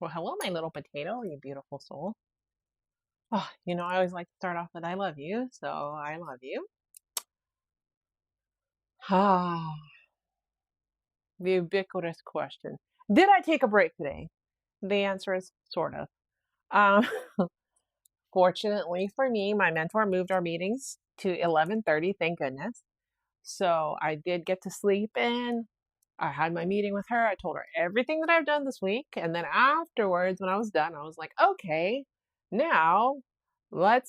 Well, hello, my little potato, you beautiful soul. Oh, I always like to start off with I love you, so I love you. Ah, the ubiquitous question. Did I take a break today? The answer is sort of. Um, Fortunately for me, my mentor moved our meetings to 11:30, thank goodness. So I did get to sleep in. I had my meeting with her. I told her everything that I've done this week. And then afterwards, when I was done, I was like, okay, now I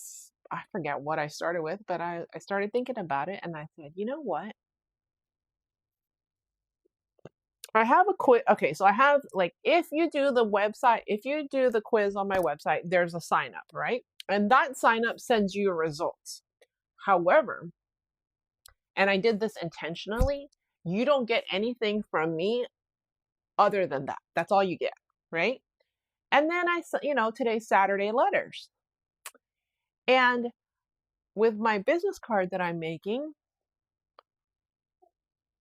forget what I started with, but I started thinking about it and I said, you know what? I have a quiz. Okay, so I have like, if you do the quiz on my website, there's a sign up, right? And that sign up sends you results. However, and I did this intentionally, you don't get anything from me other than that. That's all you get, right? And then today's Saturday letters. And with my business card that I'm making,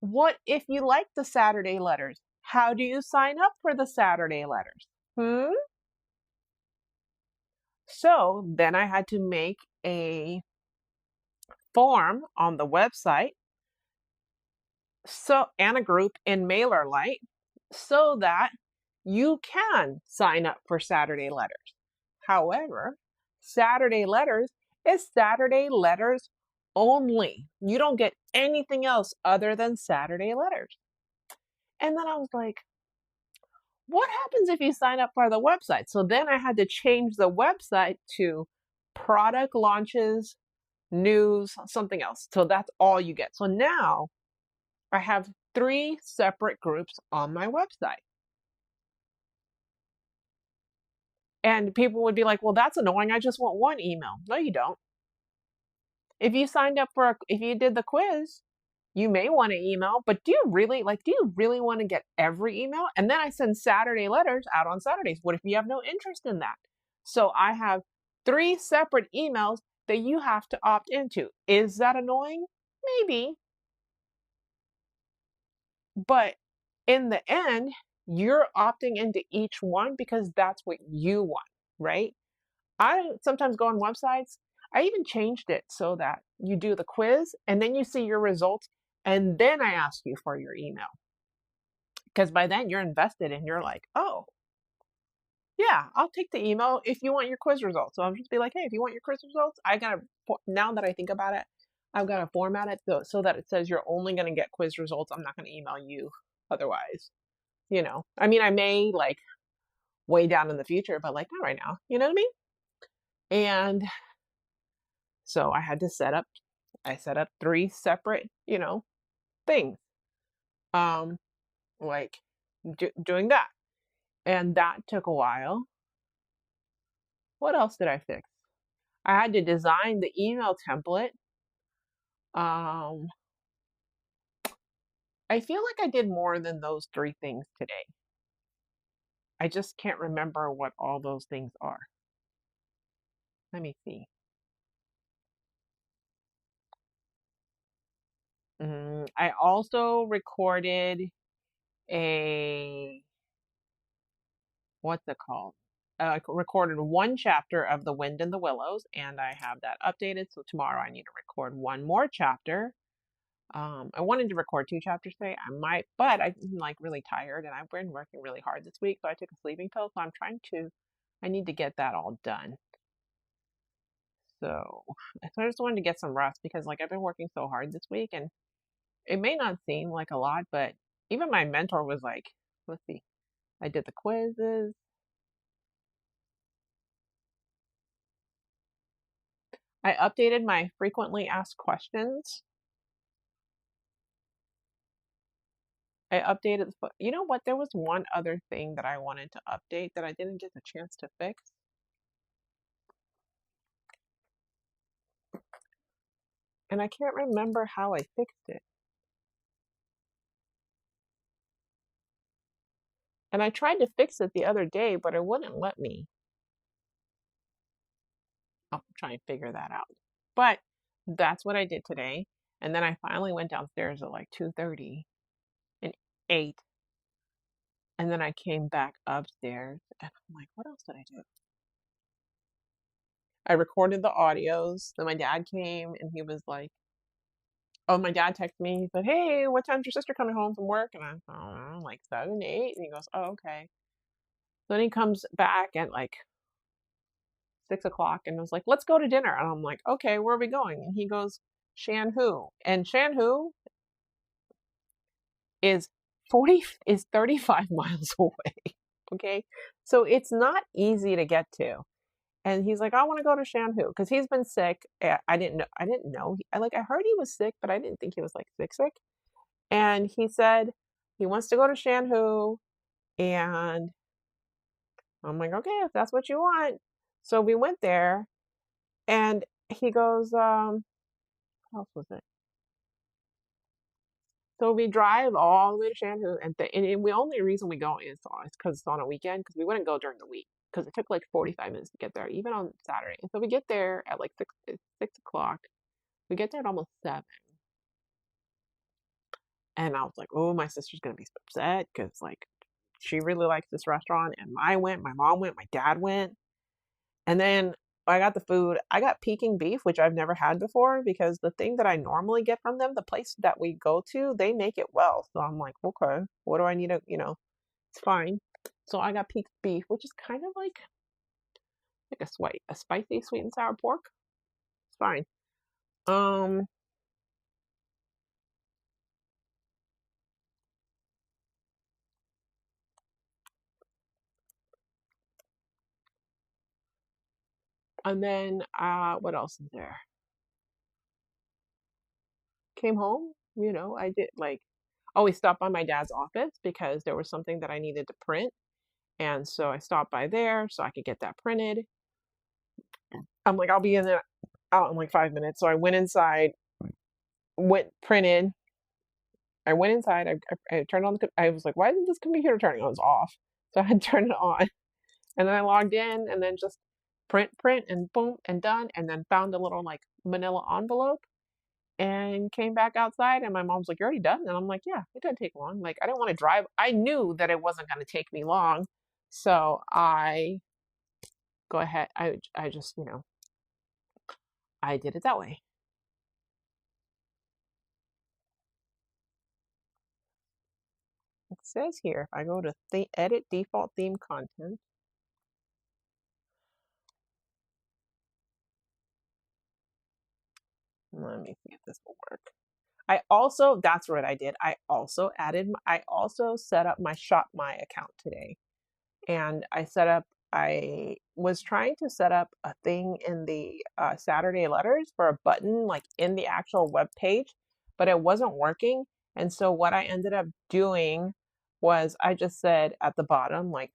what if you like the Saturday letters? How do you sign up for the Saturday letters? Hmm? So then I had to make a form on the website and a group in MailerLite so that you can sign up for Saturday letters. However, Saturday letters is Saturday letters only. You don't get anything else other than Saturday letters. And then I was like, what happens if you sign up for the website? So then I had to change the website to product launches, news, something else. So that's all you get. So now I have 3 separate groups on my website. And people would be like, well, that's annoying. I just want one email. No, you don't. If you did the quiz, you may want an email, but do you really want to get every email? And then I send Saturday letters out on Saturdays. What if you have no interest in that? So I have 3 separate emails that you have to opt into. Is that annoying? Maybe. But in the end, you're opting into each one because that's what you want, right? I sometimes go on websites. I even changed it so that you do the quiz and then you see your results and then I ask you for your email. Because by then you're invested and you're like, oh, yeah, I'll take the email if you want your quiz results. So I'll just be like, hey, if you want your quiz results, now that I think about it, I've got to format it so that it says you're only going to get quiz results. I'm not going to email you otherwise. I mean, I may like way down in the future, but like not right now. You know what I mean? And so I set up 3 separate, things. Um, like doing that. And that took a while. What else did I fix? I had to design the email template. Um, I feel like I did more than those 3 things today. I just can't remember what all those things are. Let me see. I also recorded a what's it called? Recorded 1 chapter of The Wind in the Willows, and I have that updated. So tomorrow I need to record 1 more chapter. I wanted to record 2 chapters today. I might, but I'm like really tired, and I've been working really hard this week. So I took a sleeping pill. So I need to get that all done. So I just wanted to get some rest because like I've been working so hard this week, and it may not seem like a lot, but even my mentor was like, let's see, I did the quizzes. I updated my frequently asked questions. You know what? There was one other thing that I wanted to update that I didn't get the chance to fix. And I can't remember how I fixed it. And I tried to fix it the other day, but it wouldn't let me. I'll try and figure that out. But that's what I did today. And then I finally went downstairs at like 2:30 and ate. And then I came back upstairs and I'm like, what else did I do? I recorded the audios. Then my dad came and he was like, oh, my dad texted me. He said, hey, what time's your sister coming home from work? And I said, I don't know, like 7, 8. And he goes, oh, okay. Then he comes back at like 6 o'clock and was like, let's go to dinner. And I'm like, okay, where are we going? And he goes, Shanhu. And Shanhu is 35 miles away. Okay. So it's not easy to get to. And he's like, I want to go to Shanhu because he's been sick. I didn't know. I didn't know. I heard he was sick, but I didn't think he was like sick. And he said he wants to go to Shanhu. And I'm like, okay, if that's what you want. So we went there and he goes, what else was it? So we drive all the way to Shanhu, and the only reason we go is because it's on a weekend, because we wouldn't go during the week, because it took like 45 minutes to get there, even on Saturday. And so we get there at like 6 o'clock. We get there at almost 7. And I was like, oh, my sister's gonna be upset because like she really likes this restaurant. And I went, my mom went, my dad went. And then I got the food. I got Peking beef, which I've never had before because the thing that I normally get from them, the place that we go to, they make it well. So I'm like, okay, what do I need to, it's fine. So I got Peking beef, which is kind of like a spicy sweet and sour pork. It's fine. Um, and then what else is there? Came home, I did like always stop by my dad's office because there was something that I needed to print. And so I stopped by there so I could get that printed. I'm like, I'll be in there out in like 5 minutes. So I went inside, went printed. I went inside. I turned on I was like, why isn't this computer turning? It was off. So I had turned it on. And then I logged in and then just print, and boom, and done. And then found a little like manila envelope and came back outside. And my mom's like, you're already done? And I'm like, yeah, it didn't take long. Like, I didn't want to drive. I knew that it wasn't going to take me long. So I go ahead. I just, I did it that way. It says here, if I go to edit default theme content, let me see if this will work. That's what I did. I also set up my Shop My account today. And I was trying to set up a thing in the Saturday letters for a button, like in the actual web page, but it wasn't working. And so what I ended up doing was I just said at the bottom, like,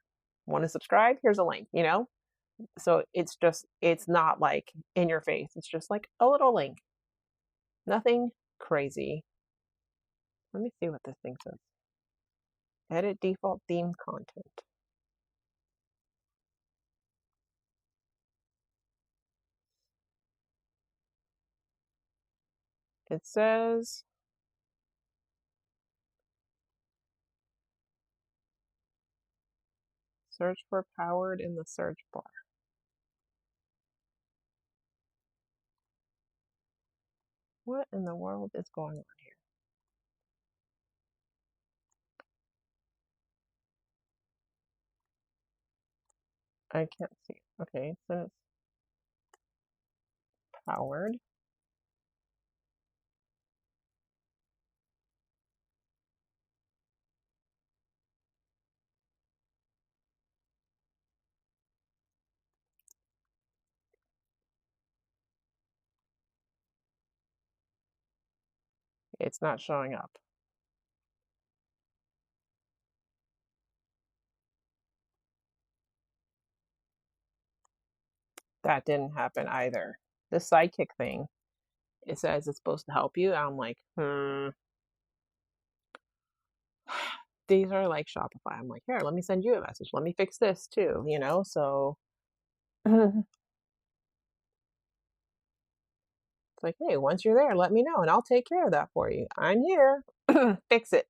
want to subscribe? Here's a link, So it's not like in your face. It's just like a little link. Nothing crazy. Let me see what this thing says. Edit default theme content. It says search for powered in the search bar. What in the world is going on here? I can't see. Okay, it says powered. It's not showing up. That didn't happen either. The sidekick thing, it says it's supposed to help you. I'm like, These are like Shopify. I'm like, here, let me send you a message. Let me fix this too, So it's like, hey, once you're there, let me know and I'll take care of that for you. I'm here. Fix it.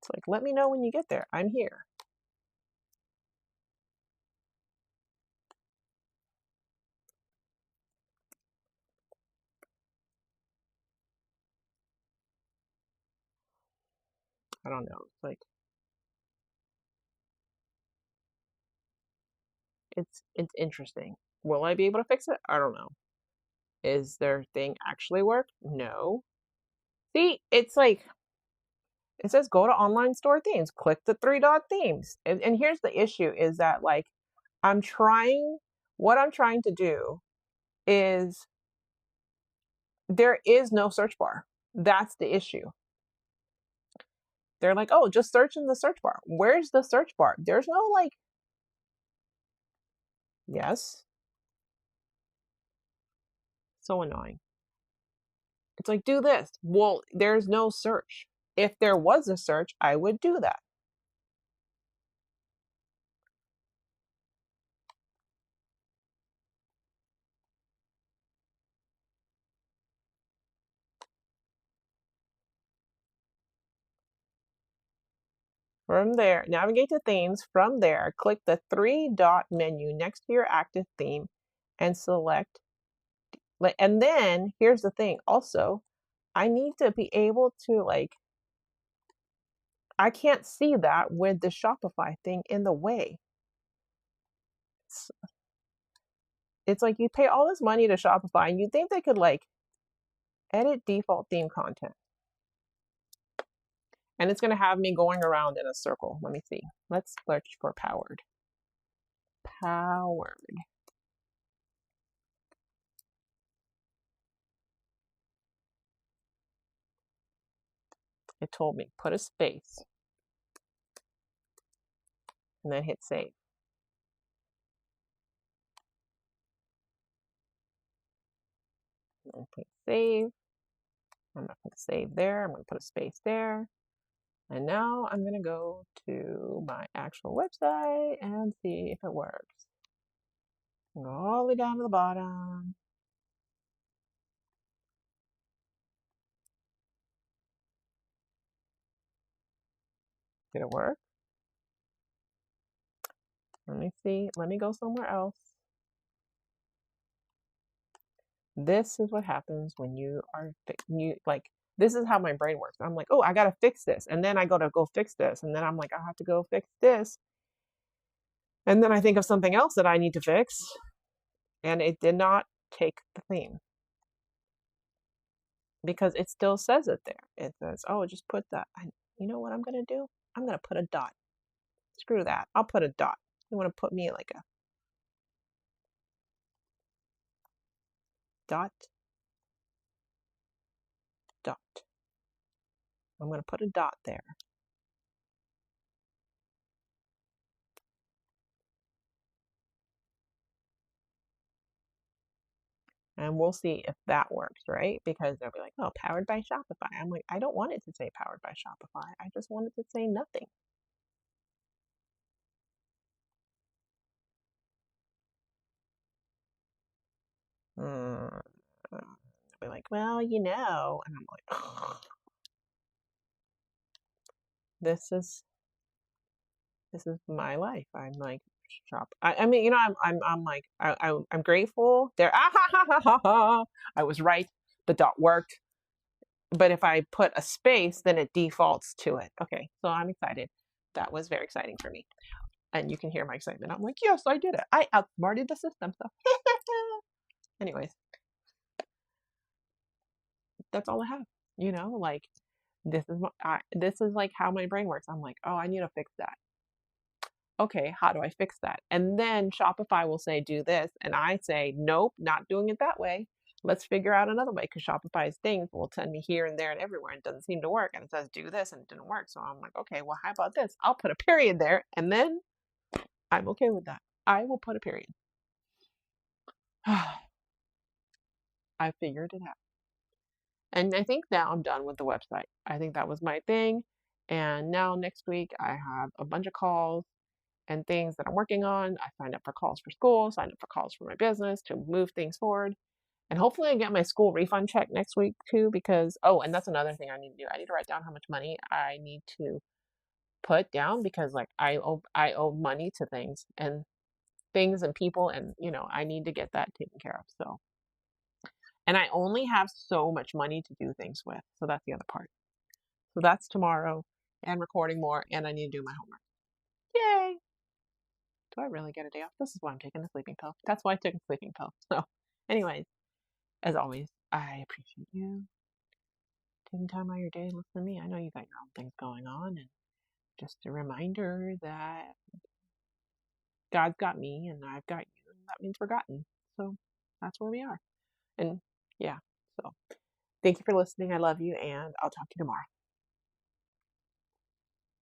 It's like, let me know when you get there. I'm here. I don't know. It's like it's interesting. Will I be able to fix it? I don't know. Is their thing actually work? No. See, it's like it says go to online store themes, click the three dot themes. And here's the issue is that like I'm trying, what I'm trying to do is there is no search bar. That's the issue. They're like, oh, just search in the search bar. Where's the search bar? There's no like, yes. So annoying. It's like, do this. Well, there's no search. If there was a search, I would do that. From there, navigate to themes. From there, click the three dot menu next to your active theme and select. And then here's the thing also, I need to be able to like, I can't see that with the Shopify thing in the way. It's like you pay all this money to Shopify and you think they could like edit default theme content. And it's going to have me going around in a circle. Let me see. Let's search for powered. Powered. It told me put a space and then hit save. I'm going to put save. I'm not going to save there. I'm going to put a space there. And now I'm going to go to my actual website and see if it works. Go all the way down to the bottom. Did it work? Let me see. Let me go somewhere else. This is what happens when you are like this is how my brain works. I'm like, oh, I gotta fix this, and then I go to go fix this, and then I'm like, I have to go fix this, and then I think of something else that I need to fix, and it did not take the theme because it still says it there. It says, oh, just put that. You know what I'm gonna do? I'm gonna put a dot. Screw that. I'll put a dot. You want to put me like a dot, dot. I'm gonna put a dot there. And we'll see if that works, right? Because they'll be like, oh, powered by Shopify. I'm like, I don't want it to say powered by Shopify. I just want it to say nothing. They'll be like, well, you know. And I'm like, oh, this is my life. I'm like, shop. I mean, you know, I'm like, I'm grateful. There, I was right. The dot worked. But if I put a space, then it defaults to it. Okay, so I'm excited. That was very exciting for me. And you can hear my excitement. I'm like, yes, I did it. I outsmarted the system. So, anyways, that's all I have. You know, like this is like how my brain works. I'm like, oh, I need to fix that. Okay, how do I fix that? And then Shopify will say, do this. And I say, nope, not doing it that way. Let's figure out another way because Shopify's things will send me here and there and everywhere. And it doesn't seem to work. And it says, do this and it didn't work. So I'm like, okay, well, how about this? I'll put a period there and then I'm okay with that. I will put a period. I figured it out. And I think now I'm done with the website. I think that was my thing. And now next week I have a bunch of calls and things that I'm working on. I signed up for calls for school, signed up for calls for my business to move things forward. And hopefully I get my school refund check next week too, because, oh, and that's another thing I need to do. I need to write down how much money I need to put down because like I owe money to things and people, and I need to get that taken care of. So, and I only have so much money to do things with. So that's the other part. So that's tomorrow and recording more, and I need to do my homework. Yay! Do I really get a day off? This is why I'm taking the sleeping pill. That's why I took a sleeping pill. So, anyways, as always, I appreciate you taking time out of your day to listen to me. I know you got your own things going on, and just a reminder that God's got me and I've got you, and that means we're gotten. So that's where we are. And yeah, so thank you for listening. I love you, and I'll talk to you tomorrow.